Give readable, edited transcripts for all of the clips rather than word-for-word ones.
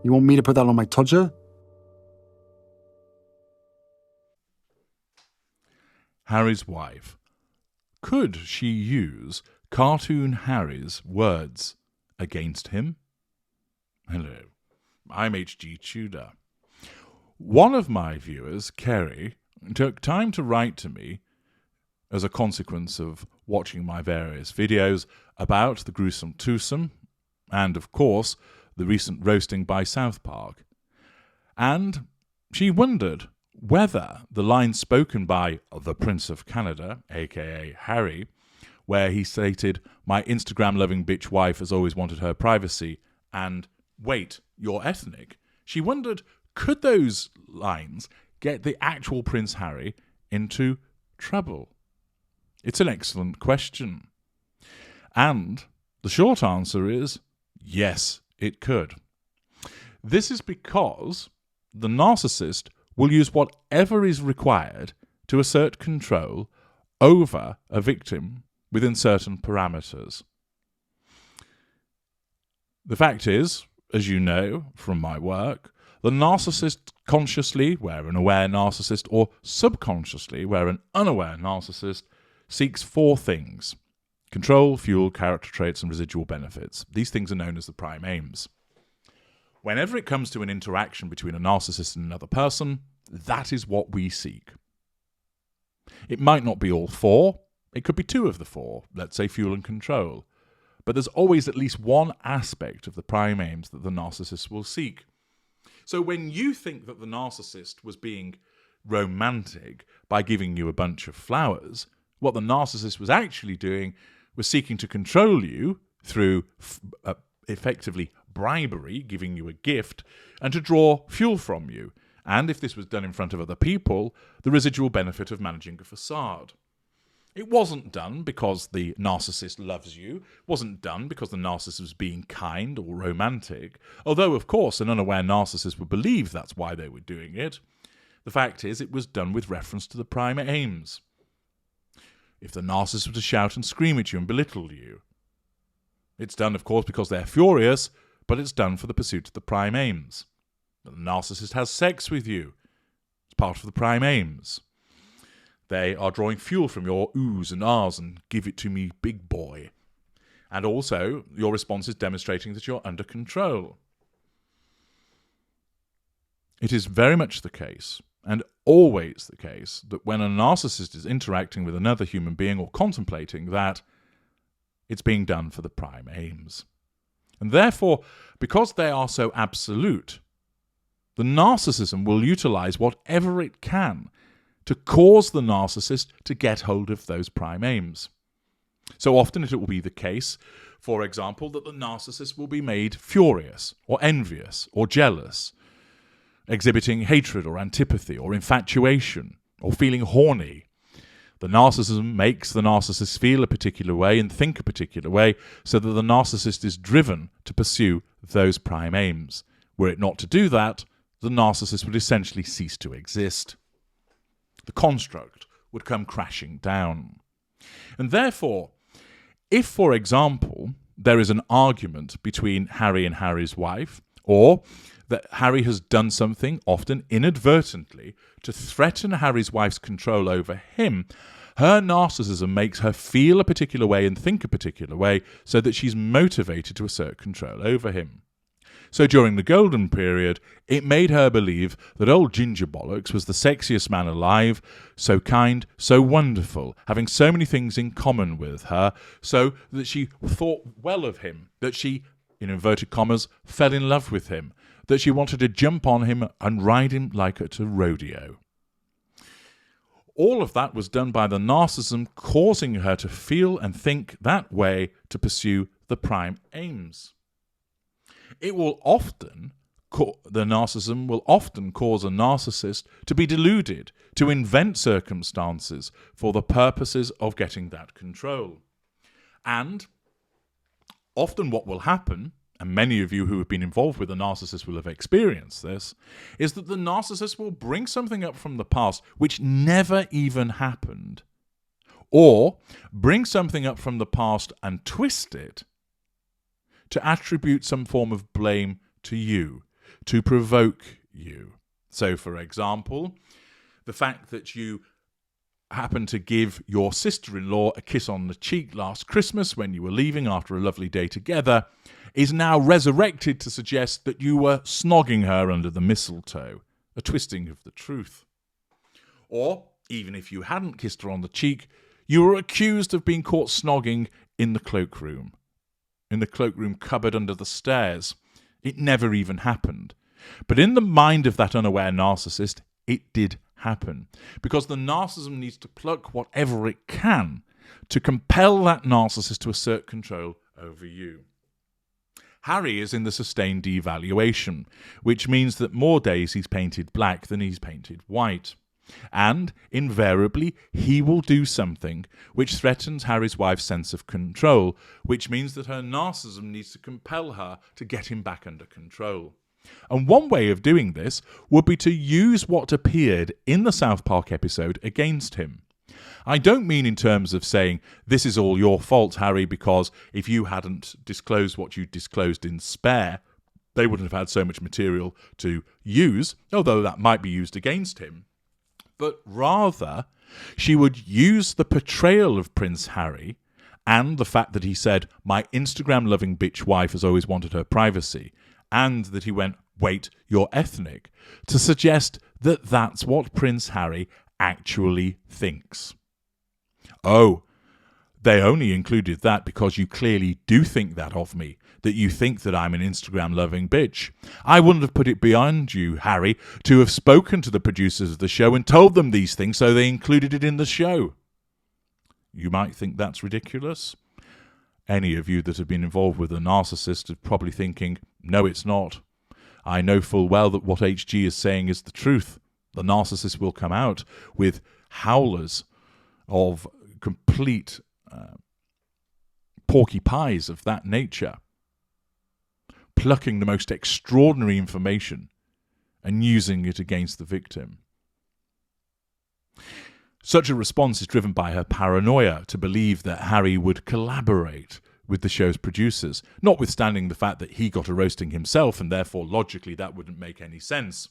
You want me to put that on my todger? Harry's wife. Could she use Cartoon Harry's words against him? Hello, I'm H.G. Tudor. One of my viewers, Kerry, took time to write to me as a consequence of watching my various videos about the gruesome twosome and, of course, the recent roasting by South Park. And she wondered whether the line spoken by the Prince of Canada, a.k.a. Harry, where he stated, "My Instagram-loving bitch wife has always wanted her privacy," and, "Wait, you're ethnic?" She wondered, could those lines get the actual Prince Harry into trouble? It's an excellent question. And the short answer is, yes, it could. This is because the narcissist will use whatever is required to assert control over a victim within certain parameters. The fact is, as you know from my work, the narcissist consciously, where an aware narcissist, or subconsciously, where an unaware narcissist, seeks four things: control, fuel, character traits, and residual benefits. These things are known as the prime aims. Whenever it comes to an interaction between a narcissist and another person, that is what we seek. It might not be all four. It could be two of the four, let's say fuel and control. But there's always at least one aspect of the prime aims that the narcissist will seek. So when you think that the narcissist was being romantic by giving you a bunch of flowers, what the narcissist was actually doing was seeking to control you through effectively bribery, giving you a gift, and to draw fuel from you. And if this was done in front of other people, the residual benefit of managing a facade. It wasn't done because the narcissist loves you. It wasn't done because the narcissist was being kind or romantic. Although, of course, an unaware narcissist would believe that's why they were doing it. The fact is, it was done with reference to the prime aims. If the narcissist were to shout and scream at you and belittle you, it's done, of course, because they're furious, but it's done for the pursuit of the prime aims. The narcissist has sex with you. It's part of the prime aims. They are drawing fuel from your oohs and ahs and give it to me, big boy. And also, your response is demonstrating that you're under control. It is very much the case, and always the case, that when a narcissist is interacting with another human being or contemplating that, it's being done for the prime aims. And therefore, because they are so absolute, the narcissism will utilize whatever it can to cause the narcissist to get hold of those prime aims. So often it will be the case, for example, that the narcissist will be made furious or envious or jealous, exhibiting hatred or antipathy or infatuation or feeling horny. The narcissism makes the narcissist feel a particular way and think a particular way so that the narcissist is driven to pursue those prime aims. Were it not to do that, the narcissist would essentially cease to exist. The construct would come crashing down. And therefore, if, for example, there is an argument between Harry and Harry's wife, or that Harry has done something, often inadvertently, to threaten Harry's wife's control over him, her narcissism makes her feel a particular way and think a particular way so that she's motivated to assert control over him. So during the golden period, it made her believe that old Ginger Bollocks was the sexiest man alive, so kind, so wonderful, having so many things in common with her, so that she thought well of him, that she, in inverted commas, fell in love with him, that she wanted to jump on him and ride him like at a rodeo. All of that was done by the narcissism causing her to feel and think that way to pursue the prime aims. It will often, the narcissism will often cause a narcissist to be deluded, to invent circumstances for the purposes of getting that control. And often what will happen, and many of you who have been involved with a narcissist will have experienced this, is that the narcissist will bring something up from the past which never even happened, or bring something up from the past and twist it to attribute some form of blame to you. to provoke you. So, for example, the fact that you happened to give your sister-in-law a kiss on the cheek last Christmas when you were leaving after a lovely day together is now resurrected to suggest that you were snogging her under the mistletoe, a twisting of the truth. Or, even if you hadn't kissed her on the cheek, you were accused of being caught snogging in the cloakroom cupboard under the stairs. It never even happened. But in the mind of that unaware narcissist, it did happen. Because the narcissism needs to pluck whatever it can to compel that narcissist to assert control over you. Harry is in the sustained devaluation, which means that more days he's painted black than he's painted white. And, invariably, he will do something which threatens Harry's wife's sense of control, which means that her narcissism needs to compel her to get him back under control. And one way of doing this would be to use what appeared in the South Park episode against him. I don't mean in terms of saying, this is all your fault, Harry, because if you hadn't disclosed what you disclosed in Spare, they wouldn't have had so much material to use, although that might be used against him. But rather, she would use the portrayal of Prince Harry and the fact that he said, my Instagram-loving bitch wife has always wanted her privacy, and that he went, wait, you're ethnic, to suggest that that's what Prince Harry actually thinks. Oh, they only included that because you clearly do think that of me, that you think that I'm an Instagram-loving bitch. I wouldn't have put it beyond you, Harry, to have spoken to the producers of the show and told them these things so they included it in the show. You might think that's ridiculous. Any of you that have been involved with a narcissist are probably thinking, no, it's not. I know full well that what HG is saying is the truth. The narcissist will come out with howlers of complete porky pies of that nature, plucking the most extraordinary information and using it against the victim. Such a response is driven by her paranoia to believe that Harry would collaborate with the show's producers, notwithstanding the fact that he got a roasting himself, and therefore logically that wouldn't make any sense.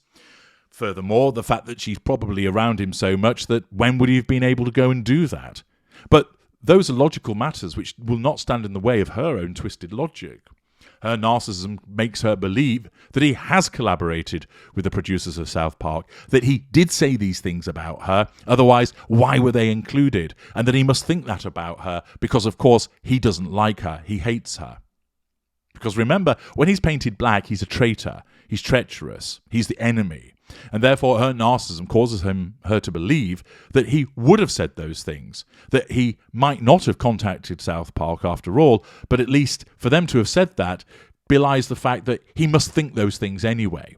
Furthermore, the fact that she's probably around him so much that when would he have been able to go and do that? But those are logical matters which will not stand in the way of her own twisted logic. Her narcissism makes her believe that he has collaborated with the producers of South Park, that he did say these things about her, otherwise why were they included, and that he must think that about her because, of course, he doesn't like her, he hates her. Because remember, when he's painted black, he's a traitor, he's treacherous, he's the enemy. And therefore her narcissism causes her to believe that he would have said those things, that he might not have contacted South Park after all, but at least for them to have said that belies the fact that he must think those things anyway,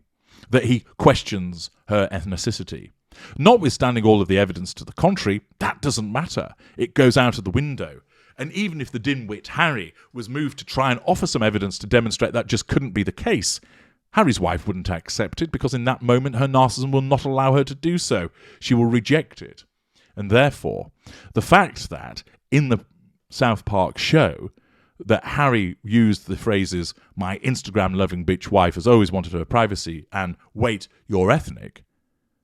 that he questions her ethnicity. Notwithstanding all of the evidence to the contrary, that doesn't matter. It goes out of the window. And even if the dim-wit Harry was moved to try and offer some evidence to demonstrate that just couldn't be the case, Harry's wife wouldn't accept it because in that moment her narcissism will not allow her to do so. She will reject it. And therefore, the fact that in the South Park show that Harry used the phrases, my Instagram-loving bitch wife has always wanted her privacy, and wait, you're ethnic,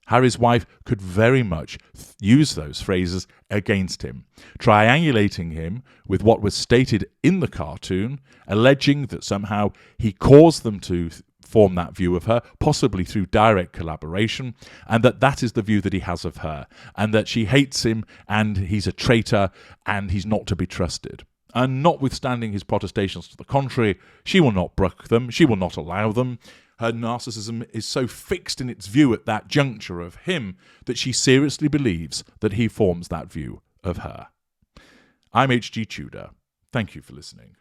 Harry's wife could very much use those phrases against him, triangulating him with what was stated in the cartoon, alleging that somehow he caused them to form that view of her, possibly through direct collaboration, and that is the view that he has of her, and that she hates him, and he's a traitor, and he's not to be trusted. And notwithstanding his protestations to the contrary, she will not brook them, she will not allow them. Her narcissism is so fixed in its view at that juncture of him that she seriously believes that he forms that view of her. I'm H.G. Tudor. Thank you for listening.